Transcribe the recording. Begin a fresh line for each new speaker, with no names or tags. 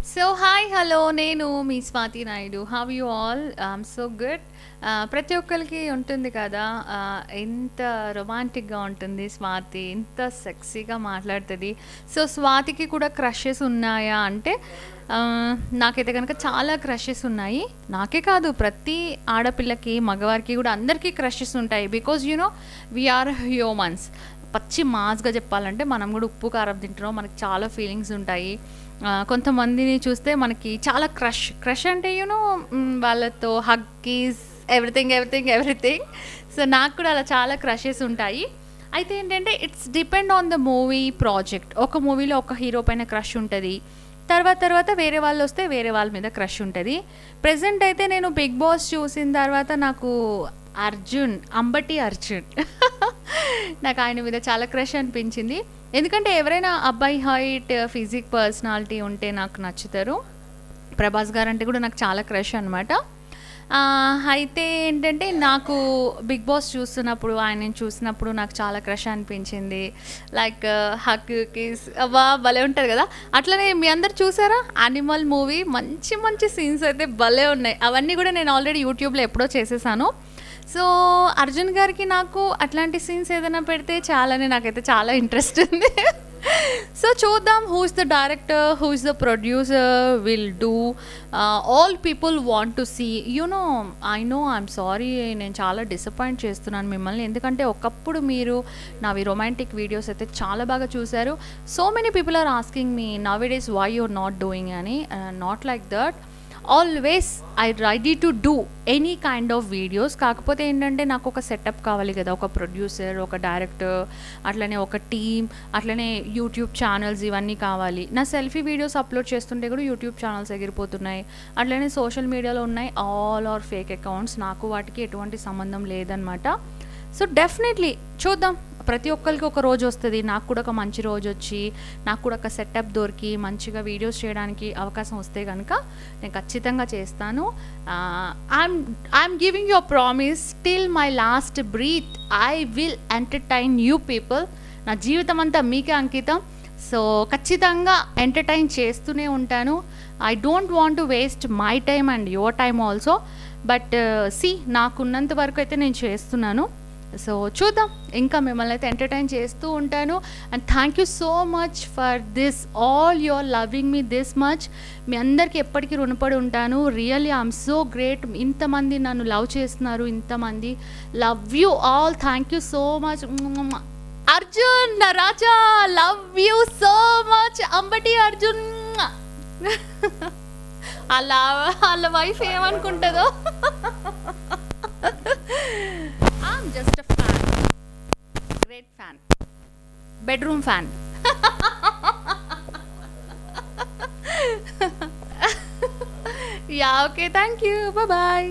So hi hello నేను మీ Swathi Naidu. How you all? I'm so good. ప్రతి ఒక్కరికి ఉంటుంది కదా, ఎంత రొమాంటిక్గా ఉంటుంది స్వాతి, ఎంత సెక్సీగా మాట్లాడుతుంది. సో స్వాతికి కూడా క్రషెస్ ఉన్నాయా అంటే, ఆ, నాకైతే కనుక చాలా క్రషెస్ ఉన్నాయి. నాకే కాదు, ప్రతి ఆడపిల్లకి మగవారికి కూడా అందరికీ క్రషెస్ ఉంటాయి. Because you know we are humans. పచ్చి మాస్గా చెప్పాలంటే మనం కూడా ఉప్పు కారం తింటున్నాం, మనకి చాలా ఫీలింగ్స్ ఉంటాయి. కొంతమందిని చూస్తే మనకి చాలా క్రష్ అంటే యూనో వాళ్ళతో Huggies everything everything everything. So నాకు కూడా అలా చాలా క్రషెస్ ఉంటాయి. అయితే ఏంటంటే it's depend on the movie project. ఒక మూవీలో ఒక హీరో పైన క్రష్ ఉంటుంది, తర్వాత వేరే వాళ్ళు వస్తే వేరే వాళ్ళ మీద క్రష్ ఉంటుంది. ప్రజెంట్ అయితే నేను బిగ్ బాస్ చూసిన తర్వాత నాకు అంబటి అర్జున్ నాకు ఆయన మీద చాలా క్రష్ అనిపించింది. ఎందుకంటే ఎవరైనా అబ్బాయి హైట్ ఫిజిక్ పర్సనాలిటీ ఉంటే నాకు నచ్చుతారు. ప్రభాస్ గారు అంటే కూడా నాకు చాలా క్రష్ అనమాట. అయితే ఏంటంటే నాకు బిగ్ బాస్ చూస్తున్నప్పుడు ఆయనని చూసినప్పుడు నాకు చాలా క్రష్ అనిపించింది. లైక్ హక్ కిస్ అవ్వా భలే ఉంటుంది కదా. అట్లనే మీ అందరు చూసారా యానిమల్ మూవీ? మంచి మంచి సీన్స్ అయితే భలే ఉన్నాయి. అవన్నీ కూడా నేను ఆల్రెడీ యూట్యూబ్లో ఎప్పుడో చేసేసాను. సో అర్జున్ గారికి నాకు అట్లాంటి సీన్స్ ఏదైనా పెడితే చాలానే, నాకైతే చాలా ఇంట్రెస్ట్ ఉంది. సో చూద్దాం, who is the director, who is the producer, will do. All people want to see. I know I'm sorry, నేను చాలా డిసప్పాయింట్ చేస్తున్నాను మిమ్మల్ని. ఎందుకంటే ఒకప్పుడు మీరు నావి రొమాంటిక్ వీడియోస్ అయితే చాలా బాగా చూశారు. So many people are asking me nowadays why you're not doing అని. Not like that. Always I ready to do any kind of videos. కాకపోతే ఏంటంటే నాకు ఒక సెటప్ కావాలి కదా, ఒక ప్రొడ్యూసర్, ఒక డైరెక్టర్, అట్లనే ఒక టీమ్, అట్లనే యూట్యూబ్ ఛానల్స్, ఇవన్నీ కావాలి. నా సెల్ఫీ వీడియోస్ అప్లోడ్ చేస్తుంటే కూడా యూట్యూబ్ ఛానల్స్ ఎగిరిపోతున్నాయి. అట్లనే సోషల్ మీడియాలో ఉన్నాయి ఆల్ ఆర్ ఫేక్ అకౌంట్స్. నాకు వాటికి ఎటువంటి సంబంధం లేదనమాట. సో డెఫినెట్లీ చూద్దాం, ప్రతి ఒక్కరికి ఒక రోజు వస్తుంది. నాకు కూడా ఒక మంచి రోజు వచ్చి, నాకు కూడా ఒక సెటప్ దొరికి మంచిగా వీడియోస్ చేయడానికి అవకాశం వస్తే కనుక నేను ఖచ్చితంగా చేస్తాను. I'm giving you a promise, till my last breath I will entertain you people. నా జీవితం అంతా మీకే అంకితం. సో ఖచ్చితంగా ఎంటర్టైన్ చేస్తూనే ఉంటాను. I don't want to waste my time and your time also. But నాకున్నంత వరకు అయితే నేను చేస్తున్నాను. సో చూద్దాం, ఇంకా మిమ్మల్ని అయితే ఎంటర్టైన్ చేస్తూ ఉంటాను. And thank you so much for this, all your loving me this much. మీ అందరికీ ఎప్పటికీ రుణపడి ఉంటాను. Really I'm so great. ఇంతమంది నన్ను లవ్ చేస్తున్నారు, ఇంతమంది. Love you all, thank you so much. Arjun నా రాజా, love you so much. Ambati Arjun. వాళ్ళ వైఫ్ ఏమనుకుంటుందో. I'm just a fan. Great fan. Bedroom fan. Yeah, okay, thank you. Bye-bye.